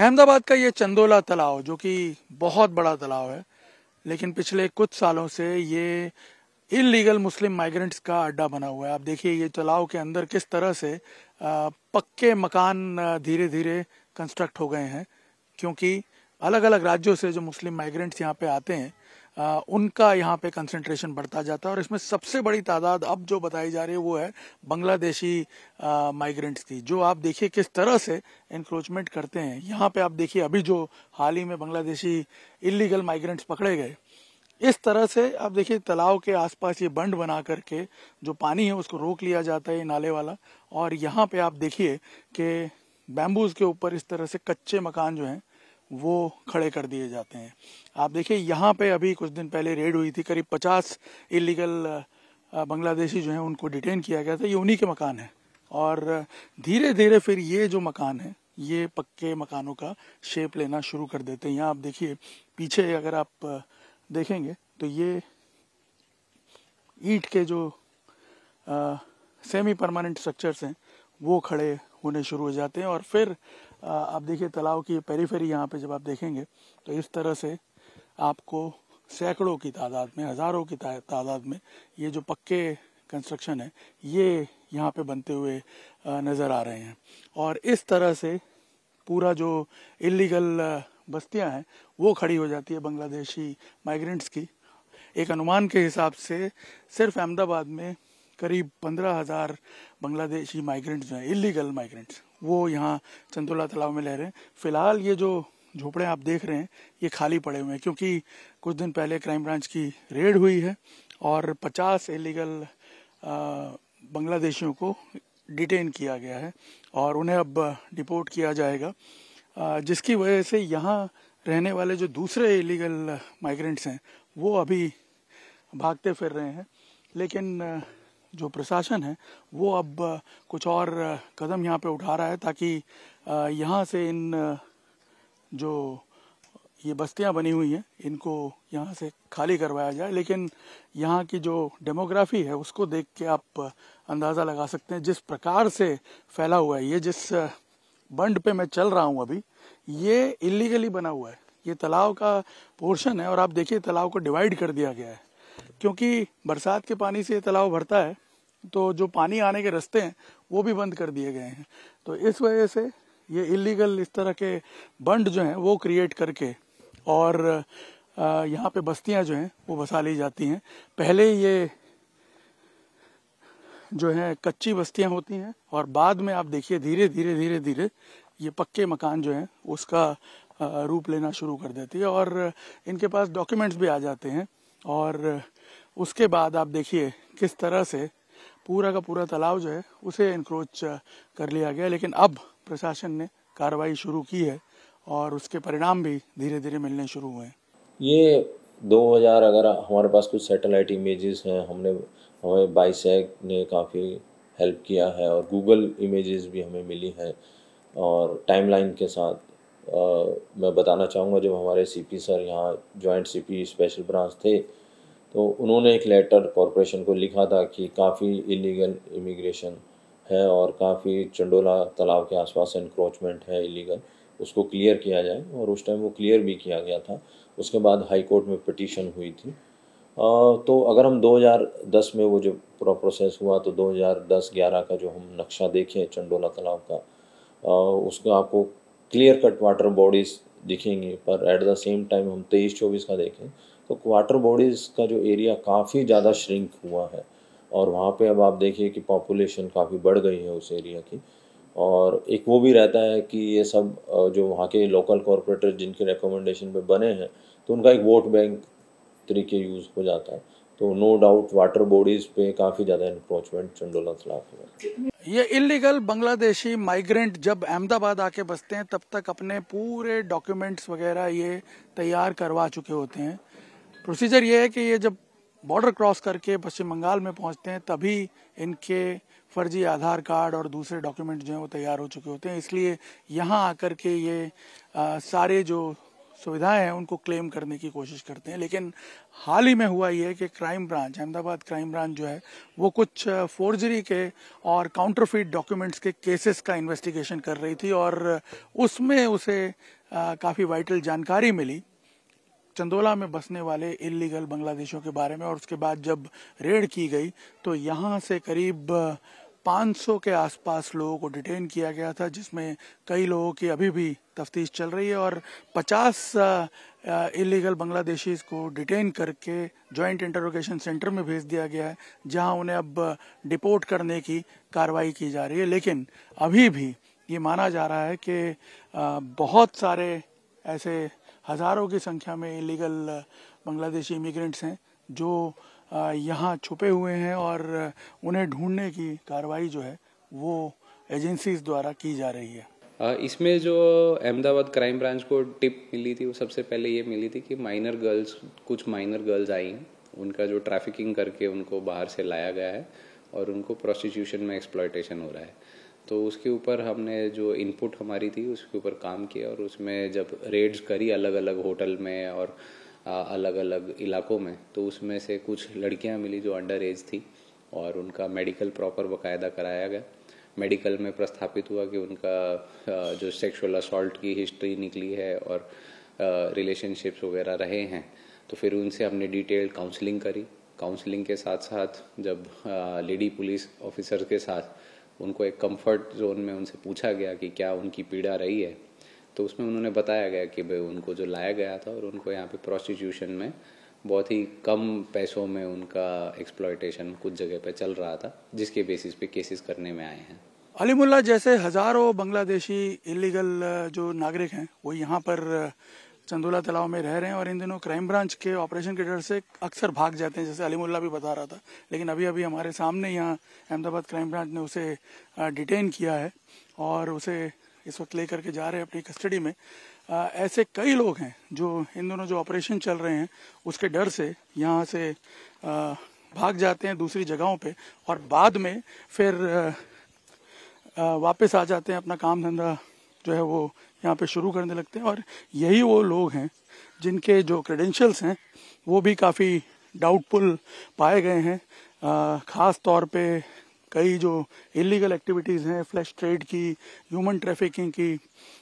अहमदाबाद का ये चंदोला तालाब जो कि बहुत बड़ा तालाब है, लेकिन पिछले कुछ सालों से ये इलीगल मुस्लिम माइग्रेंट्स का अड्डा बना हुआ है। आप देखिए ये तालाब के अंदर किस तरह से पक्के मकान धीरे धीरे कंस्ट्रक्ट हो गए हैं, क्योंकि अलग अलग राज्यों से जो मुस्लिम माइग्रेंट्स यहाँ पे आते हैं उनका यहाँ पे कंसंट्रेशन बढ़ता जाता है। और इसमें सबसे बड़ी तादाद अब जो बताई जा रही है वो है बांग्लादेशी माइग्रेंट्स की, जो आप देखिए किस तरह से इंक्रोचमेंट करते हैं। यहाँ पे आप देखिए अभी जो हाल ही में बांग्लादेशी इलीगल माइग्रेंट्स पकड़े गए, इस तरह से आप देखिए तालाब के आसपास ये बंड बना करके जो पानी है उसको रोक लिया जाता है, ये नाले वाला। और यहाँ पे आप देखिए कि बैम्बूज के ऊपर इस तरह से कच्चे मकान जो हैं वो खड़े कर दिए जाते हैं। आप देखिए यहाँ पे अभी कुछ दिन पहले रेड हुई थी, करीब 50 इलीगल बांग्लादेशी जो हैं उनको डिटेन किया गया था। ये उन्हीं के मकान है और धीरे धीरे फिर ये जो मकान है ये पक्के मकानों का शेप लेना शुरू कर देते हैं। यहाँ आप देखिए पीछे अगर आप देखेंगे तो ये ईंट के जो सेमी परमानेंट स्ट्रक्चर्स हैं वो खड़े होने शुरू हो जाते हैं। और फिर आप देखिए तालाब की पेरीफेरी यहाँ पे जब आप देखेंगे तो इस तरह से आपको सैकड़ों की तादाद में, हजारों की तादाद में ये जो पक्के कंस्ट्रक्शन है ये यहाँ पे बनते हुए नज़र आ रहे हैं। और इस तरह से पूरा जो इलीगल बस्तियां हैं वो खड़ी हो जाती है बांग्लादेशी माइग्रेंट्स की। एक अनुमान के हिसाब से सिर्फ अहमदाबाद में करीब 15,000 बांग्लादेशी माइग्रेंट्स जो हैं, इलीगल माइग्रेंट्स, वो यहाँ चंदोला तालाब में रह रहे हैं। फिलहाल ये जो झोपड़े आप देख रहे हैं ये खाली पड़े हुए हैं, क्योंकि कुछ दिन पहले क्राइम ब्रांच की रेड हुई है और 50 इलीगल बांग्लादेशियों को डिटेन किया गया है और उन्हें अब डिपोर्ट किया जाएगा, जिसकी वजह से यहाँ रहने वाले जो दूसरे इलीगल माइग्रेंट्स हैं वो अभी भागते फिर रहे हैं। लेकिन जो प्रशासन है वो अब कुछ और कदम यहाँ पे उठा रहा है ताकि यहाँ से इन जो ये बस्तियाँ बनी हुई हैं इनको यहाँ से खाली करवाया जाए। लेकिन यहाँ की जो डेमोग्राफी है उसको देख के आप अंदाज़ा लगा सकते हैं जिस प्रकार से फैला हुआ है। ये जिस बंड पे मैं चल रहा हूँ अभी, ये इलीगली बना हुआ है, ये तालाब का पोर्शन है। और आप देखिए तालाब को डिवाइड कर दिया गया है, क्योंकि बरसात के पानी से ये तालाब भरता है तो जो पानी आने के रास्ते हैं वो भी बंद कर दिए गए हैं। तो इस वजह से ये इलीगल इस तरह के बंड जो हैं वो क्रिएट करके और यहाँ पे बस्तियाँ जो हैं वो बसा ली जाती हैं। पहले ये जो है कच्ची बस्तियाँ होती हैं और बाद में आप देखिए धीरे धीरे ये पक्के मकान जो हैं उसका रूप लेना शुरू कर देती है और इनके पास डॉक्यूमेंट्स भी आ जाते हैं। और उसके बाद आप देखिए किस तरह से पूरा का पूरा तालाब जो है उसे इंक्रोच कर लिया गया। लेकिन अब प्रशासन ने कार्रवाई शुरू की है और उसके परिणाम भी धीरे धीरे मिलने शुरू हुए हैं। ये 2000 अगर हमारे पास कुछ सैटेलाइट इमेजेस हैं, हमें बाइसैक ने काफ़ी हेल्प किया है और गूगल इमेजेस भी हमें मिली हैं। और टाइमलाइन के साथ मैं बताना चाहूँगा, जब हमारे सीपी सर यहाँ जॉइंट सीपी स्पेशल ब्रांच थे तो उन्होंने एक लेटर कॉरपोरेशन को लिखा था कि काफ़ी इलीगल इमिग्रेशन है और काफ़ी चंडोला तालाब के आसपास एनक्रोचमेंट है इलीगल, उसको क्लियर किया जाए। और उस टाइम वो क्लियर भी किया गया था। उसके बाद हाई कोर्ट में पिटीशन हुई थी। तो अगर हम 2010 में वो जो पूरा प्रोसेस हुआ तो 2010-11 का जो हम नक्शा देखें चंडोला तालाब का, उसका आपको क्लियर कट वाटर बॉडीज़ दिखेंगी। पर एट द सेम टाइम हम 23-24 का देखें तो वाटर बॉडीज़ का जो एरिया काफ़ी ज़्यादा श्रिंक हुआ है और वहाँ पे अब आप देखिए कि पॉपुलेशन काफ़ी बढ़ गई है उस एरिया की। और एक वो भी रहता है कि ये सब जो वहाँ के लोकल कॉरपोरेटर जिनके रिकमेंडेशन पे बने हैं तो उनका एक वोट बैंक तरीके यूज़ हो जाता है। तो नो डाउट वाटर बॉडीज़ पे काफ़ी ज़्यादा इंक्रोचमेंट चंडोला तालाब है। ये इलीगल बांग्लादेशी माइग्रेंट जब अहमदाबाद आके बसते हैं तब तक अपने पूरे डॉक्यूमेंट्स वगैरह ये तैयार करवा चुके होते हैं। प्रोसीजर ये है कि ये जब बॉर्डर क्रॉस करके पश्चिम बंगाल में पहुंचते हैं तभी इनके फर्जी आधार कार्ड और दूसरे डॉक्यूमेंट जो हैं वो तैयार हो चुके होते हैं। इसलिए यहाँ आकर के ये सारे जो सुविधाएं हैं उनको क्लेम करने की कोशिश करते हैं। लेकिन हाल ही में हुआ ये कि crime branch, Ahmedabad crime branch जो है वो कुछ फोर्जरी के और काउंटरफीट डॉक्यूमेंट्स के केसेस का इन्वेस्टिगेशन कर रही थी और उसमें उसे काफ़ी वाइटल जानकारी मिली चंदोला में बसने वाले इलीगल बांग्लादेशियों के बारे में। और उसके बाद जब रेड की गई तो यहाँ से करीब 500 के आसपास लोगों को डिटेन किया गया था, जिसमें कई लोगों की अभी भी तफ्तीश चल रही है। और 50 इलीगल बांग्लादेशीज को डिटेन करके जॉइंट इंटरोगेशन सेंटर में भेज दिया गया है, जहां उन्हें अब डिपोर्ट करने की कार्रवाई की जा रही है। लेकिन अभी भी ये माना जा रहा है कि बहुत सारे ऐसे हजारों की संख्या में इलीगल बांग्लादेशी इमिग्रेंट्स हैं जो यहाँ छुपे हुए हैं और उन्हें ढूंढने की कार्रवाई जो है वो एजेंसीज द्वारा की जा रही है। इसमें जो अहमदाबाद क्राइम ब्रांच को टिप मिली थी वो सबसे पहले ये मिली थी कि कुछ माइनर गर्ल्स आई हैं, उनका जो ट्रैफिकिंग करके उनको बाहर से लाया गया है और उनको प्रोस्टिट्यूशन में एक्सप्लॉयटेशन हो रहा है। तो उसके ऊपर हमने जो इनपुट हमारी थी उसके ऊपर काम किया और उसमें जब रेड्स करी अलग अलग होटल में और अलग अलग इलाकों में, तो उसमें से कुछ लड़कियां मिली जो अंडर एज थी और उनका मेडिकल प्रॉपर बाकायदा कराया गया। मेडिकल में प्रस्थापित हुआ कि उनका जो सेक्सुअल असॉल्ट की हिस्ट्री निकली है और रिलेशनशिप्स वगैरह रहे हैं। तो फिर उनसे हमने डिटेल्ड काउंसलिंग करी। काउंसलिंग के साथ साथ जब लेडी पुलिस ऑफिसर के साथ उनको एक कंफर्ट जोन में उनसे पूछा गया कि क्या उनकी पीड़ा रही है, तो उसमें उन्होंने बताया गया कि भाई उनको जो लाया गया था और उनको यहाँ पे प्रोस्टिट्यूशन में बहुत ही कम पैसों में उनका एक्सप्लॉयटेशन कुछ जगह पे चल रहा था, जिसके बेसिस पे केसेस करने में आए हैं। अलीमुल्ला जैसे हजारों बांग्लादेशी इलीगल जो नागरिक हैं वो यहाँ पर चंदोला तालाब में रह रहे हैं और इन दिनों क्राइम ब्रांच के ऑपरेशन के डर से अक्सर भाग जाते हैं, जैसे अलीमुल्ला भी बता रहा था। लेकिन अभी अभी हमारे सामने यहाँ अहमदाबाद क्राइम ब्रांच ने उसे डिटेन किया है और उसे इस वक्त लेकर के जा रहे हैं अपनी कस्टडी में। ऐसे कई लोग हैं जो इन दोनों जो ऑपरेशन चल रहे हैं उसके डर से यहाँ से भाग जाते हैं दूसरी जगहों पे और बाद में फिर वापस आ जाते हैं, अपना काम धंधा जो है वो यहाँ पे शुरू करने लगते हैं। और यही वो लोग हैं जिनके जो क्रेडेंशियल्स हैं वो भी काफ़ी डाउटफुल पाए गए हैं। ख़ास तौर पे कई जो इलीगल एक्टिविटीज़ हैं, फ्लैश ट्रेड की, ह्यूमन ट्रैफिकिंग की,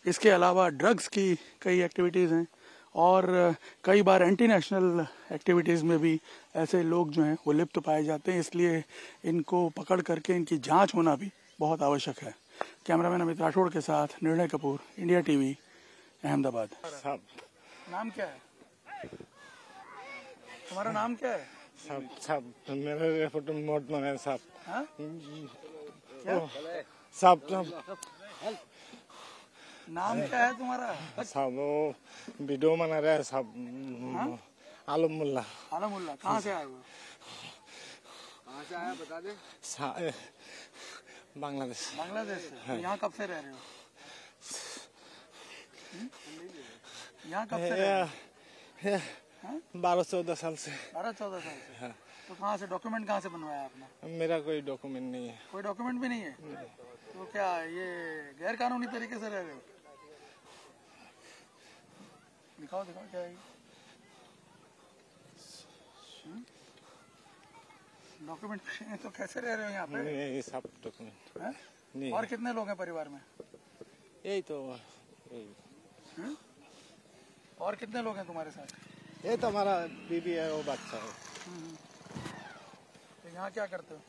इसके अलावा ड्रग्स की कई एक्टिविटीज़ हैं और कई बार एंटी नेशनल एक्टिविटीज़ में भी ऐसे लोग जो हैं वो लिप्त पाए जाते हैं। इसलिए इनको पकड़ करके इनकी जांच होना भी बहुत आवश्यक है। कैमरामैन अमित राठौड़ के साथ निर्णय कपूर, इंडिया टीवी, अहमदाबाद। नाम क्या है तुम्हारा? नाम क्या है? सब मेरा रिपोर्ट मोट में है सब। हाँ? सब नाम क्या है तुम्हारा? सब वो वीडियो बना रहे हैं सब। आलम मुल्ला। आलम मुल्ला कहाँ से आए हो? कहाँ से आया बता दे। बांग्लादेश। बांग्लादेश से? यहाँ कब से रह रहे हो? यहाँ कब से रह रहे हो? 12-14 साल से। 12-14 साल से? हाँ। तो कहाँ से डॉक्यूमेंट कहाँ से बनवाया आपने? मेरा कोई डॉक्यूमेंट नहीं है। कोई डॉक्यूमेंट भी नहीं है? तो क्या ये गैर कानूनी तरीके से रह रहे हो? दिखाओ दिखाओ क्या है डॉक्यूमेंट? तो कैसे रह रहे हो यहाँ पे? नहीं, सब डॉक्यूमेंट नहीं। और कितने लोग हैं परिवार में? यही तो और कितने लोग हैं तुम्हारे साथ? ये तो हमारा बीबी है, वो बच्चा है। तो यहाँ क्या करते हो?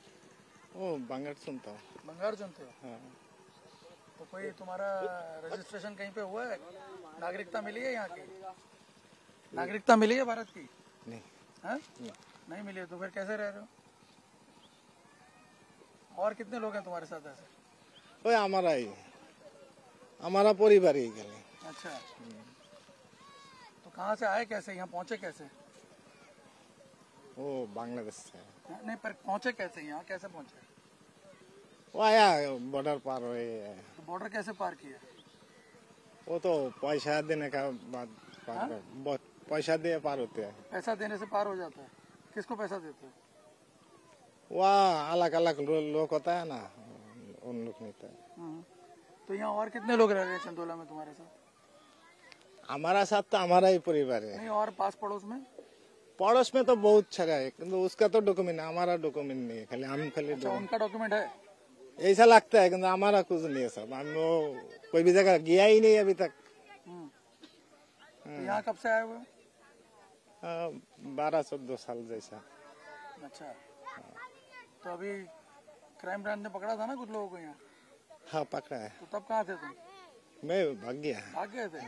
वो बंगार सुनता हूँ। बंगार सुनते हो? हाँ। तो कोई तुम्हारा रजिस्ट्रेशन कहीं पे हुआ है? नागरिकता मिली है यहाँ की? नागरिकता मिली है भारत की? नहीं। हाँ? नहीं मिली है तो फिर कैसे रह रहे हो? और कितने लोग हैं तुम्हारे साथ ऐसे? वो हमारा परिवार ही गए। अच्छा, तो कहाँ से आए, कैसे यहाँ पहुँचे कैसे? वो बांग्लादेश से। नहीं, पर पहुँचे कैसे यहाँ, कैसे पहुँचे? वो आया बॉर्डर पार हुए। तो बॉर्डर कैसे पार किया? वो तो पैसा देने का बाद बहुत पैसा दे पार होते हैं। पैसा देने से पार हो जाता है? किसको पैसा देते हो? वहाँ अलग अलग लोग होता है ना, उन लोग नहीं था। तो यहाँ और कितने लोग रह रहे हैं चंदोला में तुम्हारे साथ? हमारा साथ तो हमारा ही परिवार है। नहीं, और पास पड़ोस में? पड़ोस में तो बहुत जगह है, किंतु उसका तो डॉक्यूमेंट है, हमारा डॉक्यूमेंट नहीं है। खाली हम खाली अच्छा, उनका डॉक्यूमेंट है? ऐसा लगता है, किंतु हमारा कुछ नहीं है। सब हम वो कोई भी जगह गया ही नहीं अभी तक। तो यहाँ कब से आए हुए हो? 12-14 साल जैसा। अच्छा, तो अभी क्राइम ब्रांच ने पकड़ा था ना कुछ लोगों को यहाँ? हाँ पकड़ा है। तो तब कहाँ थे तुम? मैं भाग गया। भाग गए थे?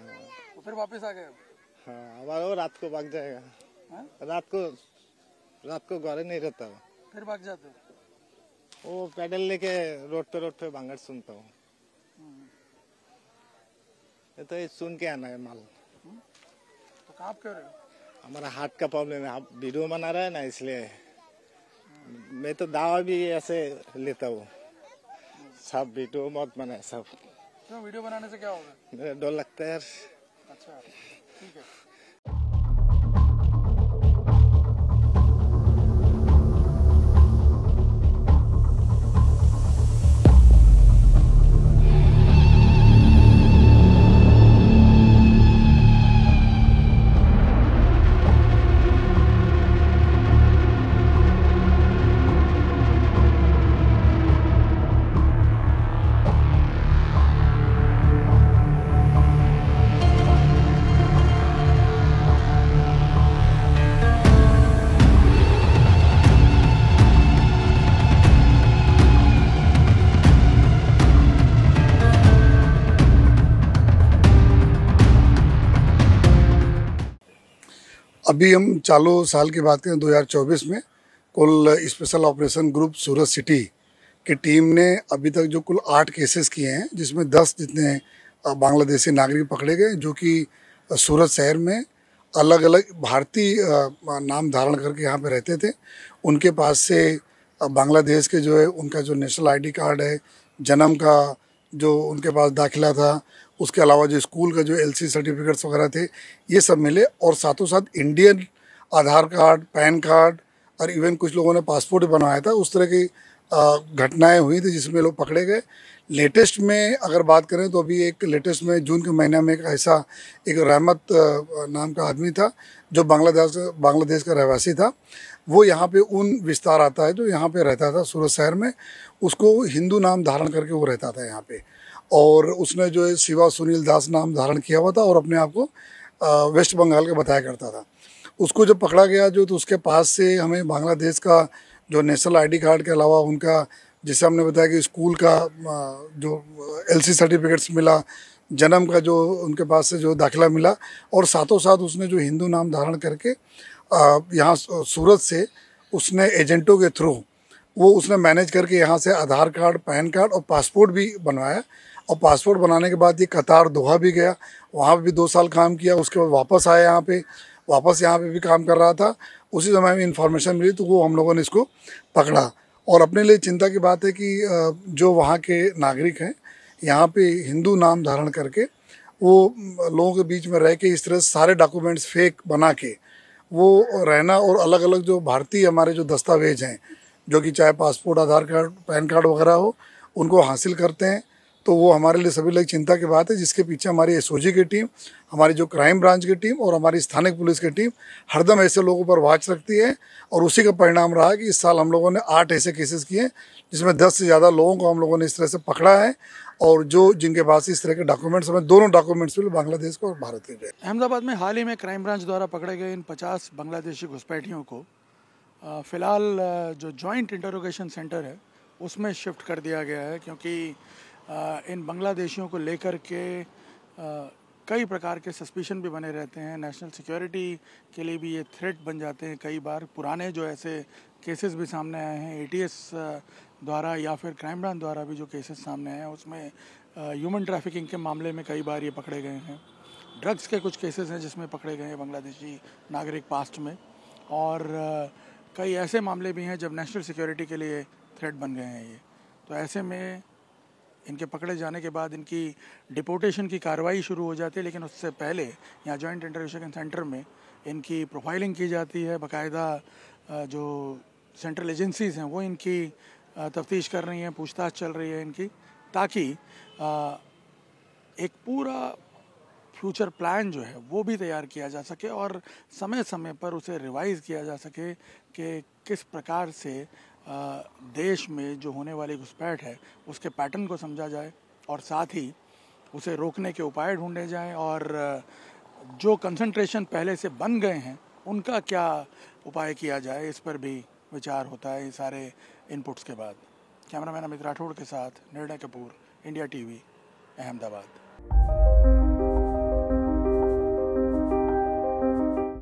तो फिर वापस आ गए? हाँ अब वो रात को भाग जाएगा। हाँ? रात को घर नहीं रहता हूँ। फिर भाग जाते हो? वो पैडल लेके रोड पे भांगड़ सुनता हूँ। ये तो ये सुन के आना है माल। तो काँप क्यों रहे हो? हमारा हार्ट का प्रॉब्लम है। आप वीडियो बना रहे हैं ना इसलिए। मैं तो दावा भी ऐसे लेता हूँ। सब वीडियो मत बनाए सब। क्यों, वीडियो बनाने से क्या होगा? मेरा डर लगता है यार। अच्छा, ठीक है। अभी हम चालू साल की बात करें 2024 में कुल स्पेशल ऑपरेशन ग्रुप सूरत सिटी की टीम ने अभी तक जो कुल 8 केसेस किए हैं, जिसमें 10 जितने बांग्लादेशी नागरिक पकड़े गए, जो कि सूरत शहर में अलग अलग भारतीय नाम धारण करके यहाँ पे रहते थे। उनके पास से बांग्लादेश के जो है उनका जो नेशनल आईडी कार्ड है, जन्म का जो उनके पास दाखिला था, उसके अलावा जो स्कूल का जो एलसी सर्टिफिकेट्स वगैरह थे, ये सब मिले। और साथों साथ इंडियन आधार कार्ड, पैन कार्ड और इवन कुछ लोगों ने पासपोर्ट भी बनवाया था। उस तरह की घटनाएं हुई थी जिसमें लोग पकड़े गए। लेटेस्ट में अगर बात करें तो अभी एक लेटेस्ट में जून के महीने में एक ऐसा एक रहमत नाम का आदमी था जो बांग्लादेश का रहवासी था। वो यहाँ पे उन विस्तार आता है जो यहाँ पे रहता था सूरत शहर में। उसको हिंदू नाम धारण करके वो रहता था यहाँ पे, और उसने जो है शिवा सुनील दास नाम धारण किया हुआ था और अपने आप को वेस्ट बंगाल का बताया करता था। उसको जब पकड़ा गया जो, तो उसके पास से हमें बांग्लादेश का जो नेशनल आईडी कार्ड के अलावा उनका, जैसे हमने बताया कि स्कूल का जो एलसी सर्टिफिकेट्स मिला, जन्म का जो उनके पास से जो दाखिला मिला, और साथों साथ उसने जो हिंदू नाम धारण करके यहाँ सूरत से उसने एजेंटों के थ्रू वो उसने मैनेज करके यहाँ से आधार कार्ड, पैन कार्ड और पासपोर्ट भी बनवाया। और पासपोर्ट बनाने के बाद ये कतार, दोहा भी गया, वहाँ भी 2 साल काम किया। उसके बाद वापस आया यहाँ पे, वापस यहाँ पे भी काम कर रहा था। उसी समय में इन्फॉर्मेशन मिली तो वो हम लोगों ने इसको पकड़ा। और अपने लिए चिंता की बात है कि जो वहाँ के नागरिक हैं, यहाँ पे हिंदू नाम धारण करके वो लोगों के बीच में रह के इस तरह सारे डॉक्यूमेंट्स फेक बना के वो रहना, और अलग अलग जो भारतीय हमारे जो दस्तावेज हैं, जो कि चाहे पासपोर्ट, आधार कार्ड, पैन कार्ड वगैरह हो, उनको हासिल करते हैं। तो वो हमारे लिए सभी लिए चिंता की बात है, जिसके पीछे हमारी एसओजी की टीम, हमारी जो क्राइम ब्रांच की टीम और हमारी स्थानिक पुलिस की टीम हरदम ऐसे लोगों पर वॉच रखती है। और उसी का परिणाम रहा कि इस साल हम लोगों ने 8 ऐसे केसेस किए जिसमें 10 से ज़्यादा लोगों को हम लोगों ने इस तरह से पकड़ा है। और जो जिनके पास इस तरह के डॉक्यूमेंट्स, हमें दोनों डॉक्यूमेंट्स मिले, बांग्लादेश को और भारत के। अहमदाबाद में हाल ही में क्राइम ब्रांच द्वारा पकड़े गए इन 50 बांग्लादेशी घुसपैठियों को फ़िलहाल जो जॉइंट इंटरोगेशन सेंटर है उसमें शिफ्ट कर दिया गया है, क्योंकि इन बांग्लादेशियों को लेकर के कई प्रकार के सस्पिशन भी बने रहते हैं। नेशनल सिक्योरिटी के लिए भी ये थ्रेट बन जाते हैं कई बार। पुराने जो ऐसे केसेस भी सामने आए हैं एटीएस द्वारा या फिर क्राइम ब्रांच द्वारा भी जो केसेस सामने आए हैं, उसमें ह्यूमन ट्रैफिकिंग के मामले में कई बार ये पकड़े गए हैं। ड्रग्स के कुछ केसेस हैं जिसमें पकड़े गए हैं बांग्लादेशी नागरिक पास्ट में, और कई ऐसे मामले भी हैं जब नेशनल सिक्योरिटी के लिए थ्रेट बन गए हैं ये। तो ऐसे में इनके पकड़े जाने के बाद इनकी डिपोर्टेशन की कार्रवाई शुरू हो जाती है, लेकिन उससे पहले यहाँ जॉइंट इंटरोगेशन सेंटर में इनकी प्रोफाइलिंग की जाती है। बाकायदा जो सेंट्रल एजेंसीज़ हैं वो इनकी तफ्तीश कर रही हैं, पूछताछ चल रही है इनकी, ताकि एक पूरा फ्यूचर प्लान जो है वो भी तैयार किया जा सके और समय समय पर उसे रिवाइज़ किया जा सके कि किस प्रकार से देश में जो होने वाली घुसपैठ है उसके पैटर्न को समझा जाए और साथ ही उसे रोकने के उपाय ढूंढे जाएं और जो कंसंट्रेशन पहले से बन गए हैं उनका क्या उपाय किया जाए, इस पर भी विचार होता है ये सारे इनपुट्स के बाद। कैमरामैन अमित राठौड़ के साथ निर्णय कपूर, इंडिया टीवी, अहमदाबाद।